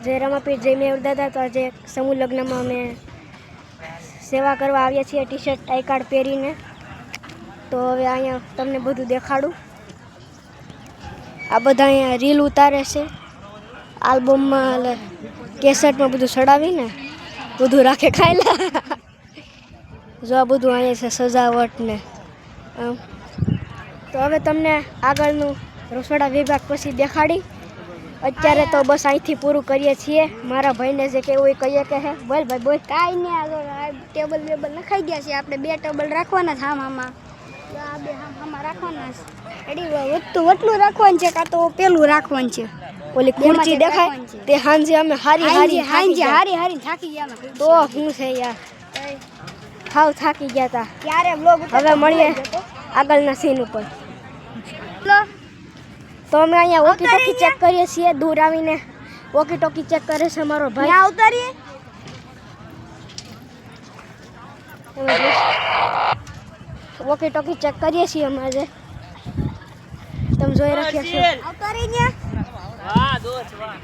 જય રમાપીર જય મેર દાદા। તો આજે સમૂહ લગ્નમાં અમે સેવા કરવા આવ્યા છીએ ટી શર્ટ આઈ કાર્ડ પહેરીને। તો હવે અહીંયા તમને બધું દેખાડું। આ બધા અહીંયા રીલ ઉતારે છે, આલ્બમમાં કેસેટમાં બધું ચડાવીને બધું રાખે ખાયલા। જો આ બધું અહીંયા છે સજાવટ ને તો હવે તમને આગળનું રસોડા વિભાગ પછી દેખાડી। અત્યારે તો બસ અહીંથી પૂરું કરીએ છીએ। મારા ભાઈને જે કેવું કહીએ કે હે બોલ ભાઈ બોલ। કાંઈ નહીં, આગળ ટેબલ બેબલ નખાઈ ગયા છે, આપણે 2 ટેબલ રાખવાના છે આમાં આ 2 આમાં રાખવાના છે। એડી વટલું રાખવાનું છે કાં તો પેલું રાખવાનું છે। ઓલી ખુરચી દેખાય તે હાંજે અમે હારી થાકી ગયા તો હું છે યાર હાવ થાકી ગયા તા। ત્યારે વ્લોગ હવે મળીએ આગળના સીન ઉપર। તો અમે અહીંયા વોકી ટોકી ચેક કરીએ છીએ, દૂર આવીને વોકી ટોકી ચેક કરે છે મારો ભાઈ। ત્યાં ઉતારીએ વોકી ટોકી ચેક કરીએ છીએ અમે આજે, તમે જોઈ રાખ્યા છો। ઉતારી ને વાહ દોસ્ત વાહ।